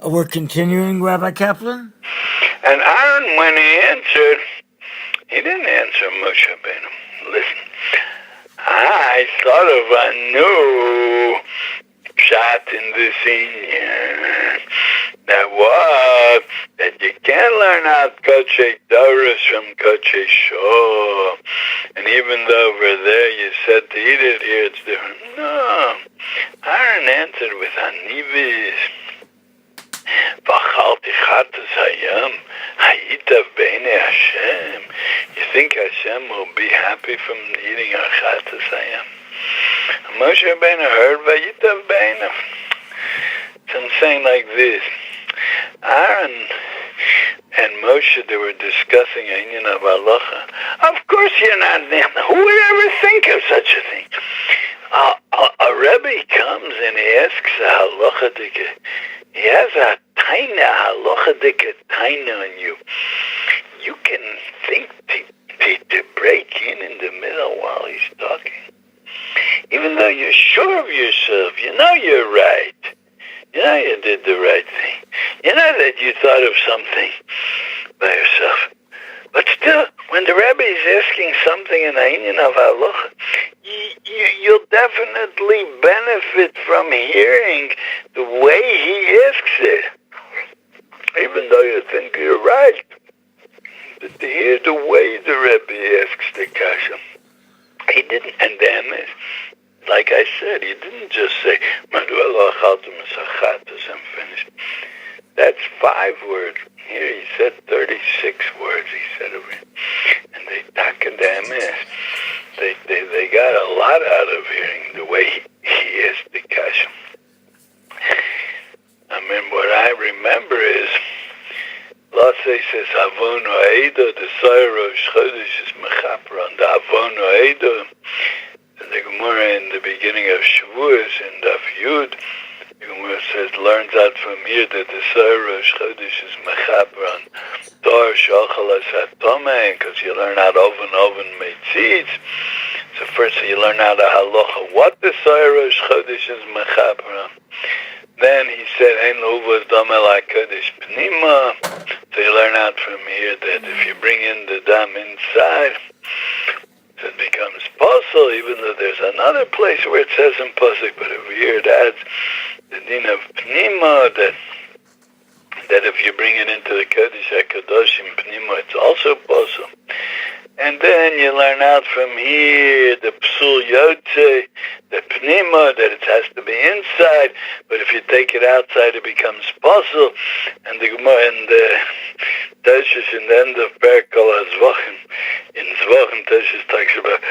We're continuing, Rabbi Kaplan? And Aaron, when he answered, he didn't answer Moshe Rabbeinu. Listen, I thought of a new shot in this Indian. That you can't learn out Kodshe Doris from Kodshe Shor. And even though over there you said to eat it, here it's different. No. Aaron answered with Anivis. V'achalti chatas hayam, hayita b'nei Hashem. You think Hashem will be happy from eating a chatas hayam? Moshe Rabbeinu heard v'yita b'nei. So I'm saying like this. Aaron and Moshe, they were discussing Inyan of halacha. Of course you're not there. Who would ever think of such a thing? A Rebbe comes and he asks a halacha dike. He has a taina, halacha dike taina on you. You can think to break in the middle while he's talking. Even though you're sure of yourself, you know you're right. You know you did the right thing. You know that you thought of something by yourself. But still, when the Rebbe is asking something in the Inyan of halacha, you'll definitely benefit from hearing the way he asks it. Even though you think you're right. But to hear the way the Rebbe asks the kasha, he didn't, and then, like I said, he didn't just say, Maduela Chaltum Sachatas, I'm finished. That's 5 words. Here he said 36 words, he said over here. And they taken them in. They got a lot out of hearing the way he asked the kasha. I mean, what I remember is, Lasse says, Avon Oedo, the Sayrosh Chodesh is Mechapron, the Avon Oedo. The Gemara in the beginning of Shavuos in Daf Yud, the Gemara says, learns out from here that the Sayrosh Chodesh is Mechapron, Tor Shochalas HaTomei, because you learn out oven Meitzitz. So first you learn out a halacha, what the Sayrosh Chodesh is Mechapron. Then he said, Ein Uvas Damel HaKodesh Pnima. So you learn out from here that if you bring in the dam inside, it becomes puzzle, even though there's another place where it says in pasuk, but over here it adds the din of pnima, that if you bring it into the Kodesh HaKadoshim pnima, it's also puzzle. And then you learn out from here the psul yotze, the pnima, that it has to be inside, but if you take it outside, it becomes puzzle. And the Gemara and the Toshes in the end of Perkal HaZvachim, in Zvachim Toshes talks about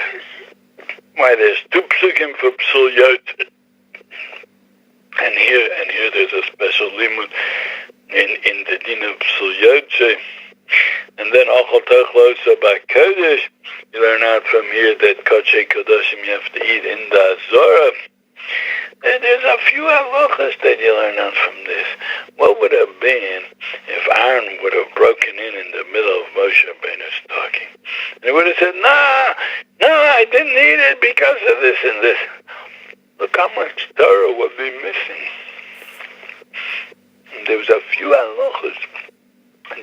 why there's 2 psukim for psul yotze. And here there's a special limud in the din of psul yotze. And then Achal Tochlosa by Kodesh, you learn out from here that Kodesh Kodashim you have to eat in the Azorah. And there's a few halachas that you learn out from this. What would have been if Aaron would have broken in the middle of Moshe Rabbeinu's talking? And he would have said, no, I didn't eat it because of this and this. Look how much Torah would be missing. And there was a few halachas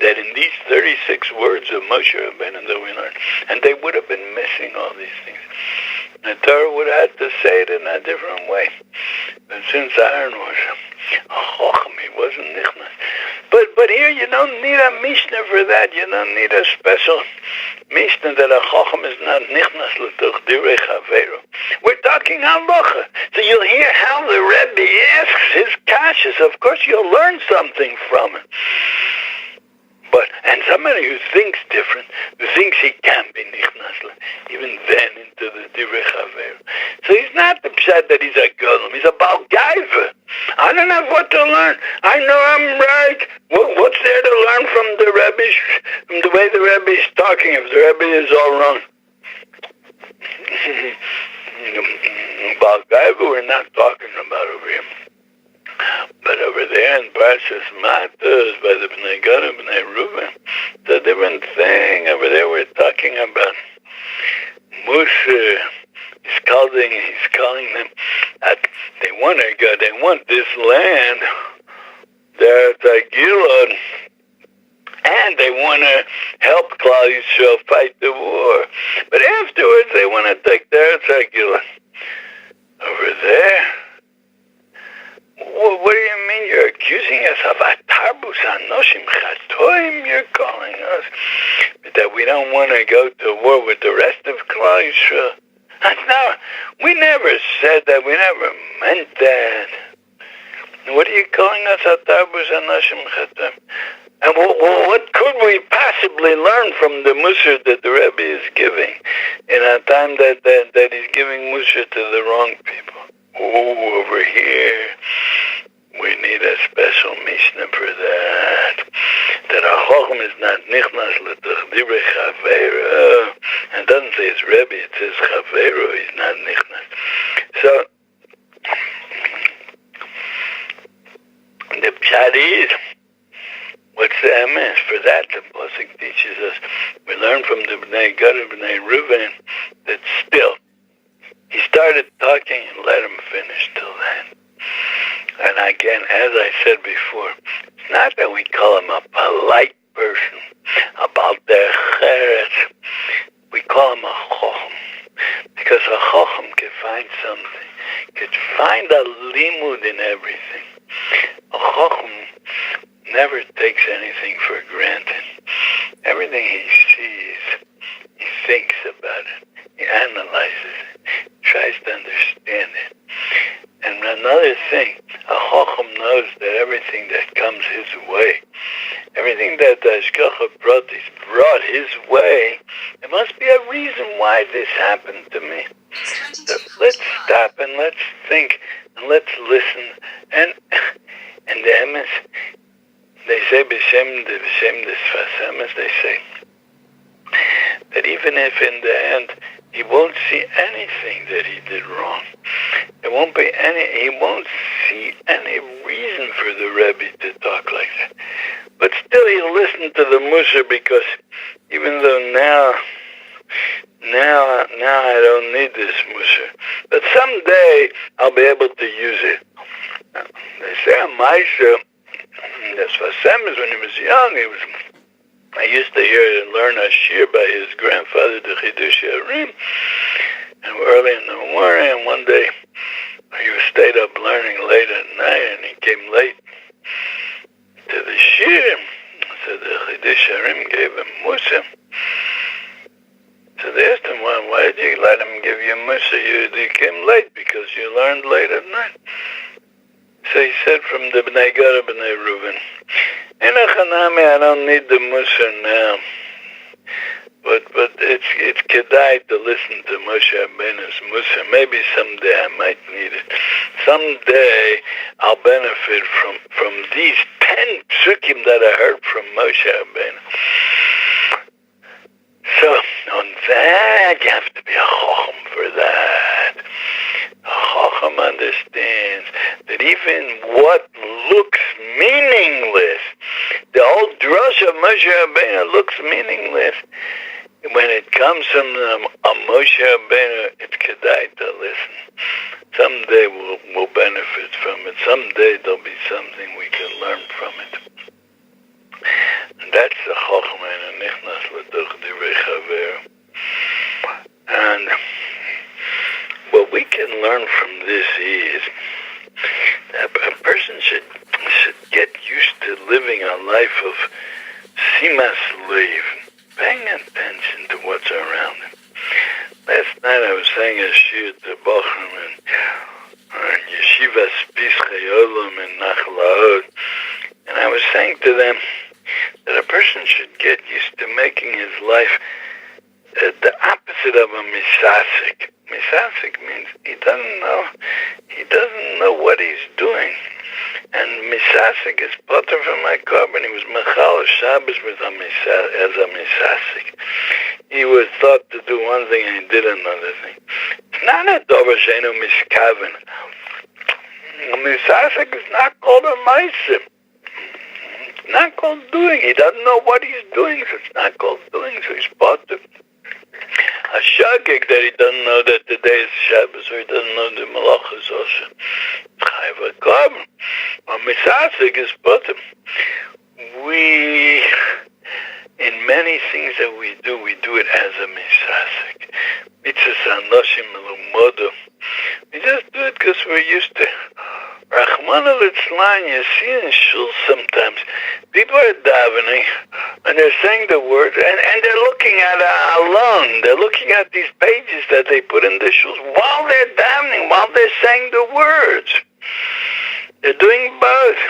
that in these 36 words of Moshe Rabbeinu that we learned, and they would have been missing all these things. The Torah would have had to say it in a different way. But since Aaron was a chochem, he wasn't nichnas. But here you don't need a mishnah for that. You don't need a special mishnah that a chochem is not nichnas l'tuch direi chaveru. We're talking halacha. So you'll hear how the Rebbe asks his kashas. Of course you'll learn something from it. And somebody who thinks different, who thinks he can be nichnas, even then into the divrei chaveru. So he's not the pshat that he's a golem, he's a Baal Gaiva. I don't have what to learn. I know I'm right. What's there to learn from the Rebbe, from the way the Rebbe is talking, if the Rebbe is all wrong? Baal Gaiva we're not talking about over here. But over there in Parshas Matos, by the Bnei Gad and Bnei Reuben, it's a different thing. Over there we're talking about Moshe. He's calling them that they want to go, they want this land. They're Gilad, and they want to help Klal Yisrael fight the war. But afterwards, they want to take their Gilad. Over there? What do you mean you're accusing us of atarbus anoshim chatoim? You're calling us that we don't want to go to war with the rest of Klal Yisrael. No, we never said that. We never meant that. What are you calling us atarbus anoshim chatoim? And what could we possibly learn from the Musar that the Rebbe is giving in a time that he's giving Musar to the wrong people? Oh, over here, we need a special Mishnah for that. That a Chochem is not nichnas l'tachdibre chaveiro. And it doesn't say it's Rebbe, it says chaveiro, he's not nichnas. So, the pshat is, what's the emes? For that, the Pasuk teaches us, we learn from the Bnei Gad and Bnei Reuven, that still, he started talking and let him finish till then. And again, as I said before, it's not that we call him a polite person about their cheretz. We call him a chochem. Because a chochem can find something, can find a limud in everything. A chochem never takes anything for granted. Everything he sees, he thinks about it. He analyzes it, tries to understand it. And another thing, a Chochem knows that everything that comes his way, everything that the Hashgacha brought his way, there must be a reason why this happened to me. So let's stop and let's think and let's listen. And the emes, they say, b'shem des fasemes, they say, that even if in the end he won't see anything that he did wrong, he won't see any reason for the Rebbe to talk like that. But still he'll listen to the Musar, because even though now I don't need this Musar, but someday I'll be able to use it. They say a Maisha, this Vasemis, when he was young, I used to hear and learn a shir by his grandfather, the Chidush Yarim, and early in the morning, and one day he stayed up learning late at night, and he came late to the shir. So the Chidush Yarim gave him Musa. So they asked him, well, why did you let him give you Musa? You came late because you learned late at night. So he said from the Bnei Gad and Bnei Reuven, I don't need the Musar now, but it's kedai to listen to Moshe Rabbeinu's Musar. Maybe someday I might need it. Someday I'll benefit from these 10 psukim that I heard from Moshe Rabbeinu. So on that you have to be a chochem for that. A chochem understands that even what looks meaningless, the whole drush of Moshe Rabbeinu looks meaningless. When it comes from a Moshe Rabbeinu, it's kedai to listen. Someday we'll benefit from it. Someday there'll be something we can learn from it. And that's the chokhmah and nichnas l'toch divrei chaver. And what we can learn from this is that a person should get used to living a life of simas leiv, paying attention to what's around him. Last night I was saying a shir to Bochum and Yeshivas Pischei Olam in Nachlaot, and I was saying to them that a person should get used to making his life the opposite of a misasik. Misasik means he doesn't know what he's doing. And misasik is potter from my carbon. He was mechal Shabbos with as a misasik. He was thought to do one thing and he did another thing. It's not a dover sheinu mishkaven. A misasik is not called a meisim. It's not called doing. He doesn't know what he's doing, so it's not called doing, so he's potter. a shagig that he doesn't know that today is Shabbos, or he doesn't know the malachas also. Chayva korban. A misasik is bottom. We, in many things that we do it as a misasik. Mitzvahs anoshim lumodo. We just do it because we're used to it. Rachmana litzlan, you see in shul sometimes, people are davening, and they're saying the words, and they're looking at alone. They're looking at these pages that they put in the shuls while they're davening, while they're saying the words. They're doing both.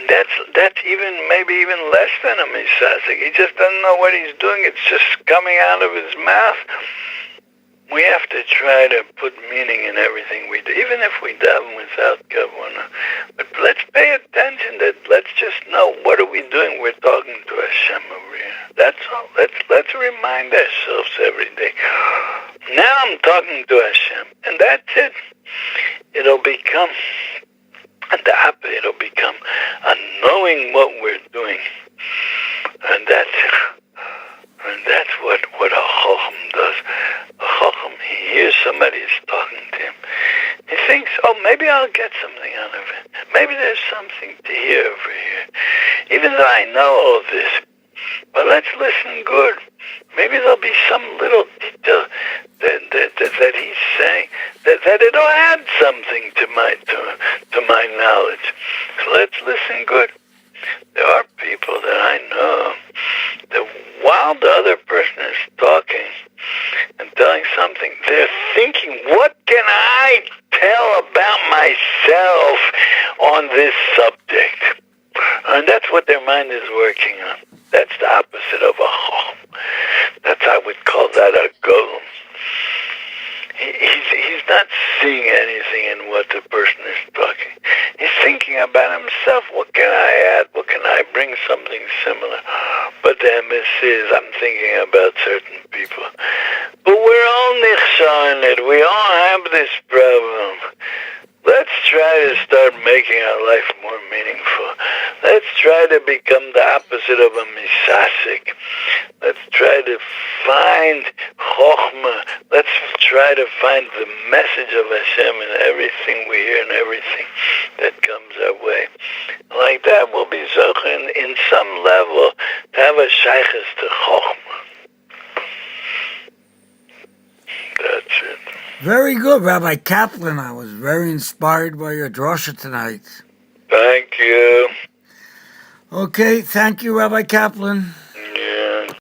That's maybe even less than a misasik. He just doesn't know what he's doing. It's just coming out of his mouth. We have to try to put meaning in everything we do, even if we daven without kavana. But let's pay attention. Let's just know what are we doing. We're talking to Hashem over here. That's all. Let's remind ourselves every day. Now I'm talking to Hashem, and that's it. It'll become a knowing what we're doing, and that's what a chacham does. A chacham, he hears somebody is talking to him. He thinks, oh, maybe I'll get something out of it. Maybe there's something to hear over here. Even though I know all this, but let's listen good. Maybe there'll be some little detail that he's saying that it'll add something to my knowledge. So let's listen good. There are people that I know that while the other person is talking and telling something, they're thinking, what can I tell about myself on this subject? And that's what their mind is working on. That's the opposite of a golem. I would call that a golem. He's not seeing anything in what the person is talking. He's thinking about himself. What can I add? What can I bring something similar? But the emes is, I'm thinking about certain people. But we're all nichshah in it. We all have this problem. Let's try to start making our life more meaningful. Let's try to become the opposite of a misasik. Let's try to find chokhmah. Let's try to find the message of Hashem in everything we hear and everything that comes our way. Like that, we'll be zochen in some level to have a shaykhus to chokhmah. That's it. Very good, Rabbi Kaplan. I was very inspired by your drasha tonight. Thank you. Okay, thank you, Rabbi Kaplan.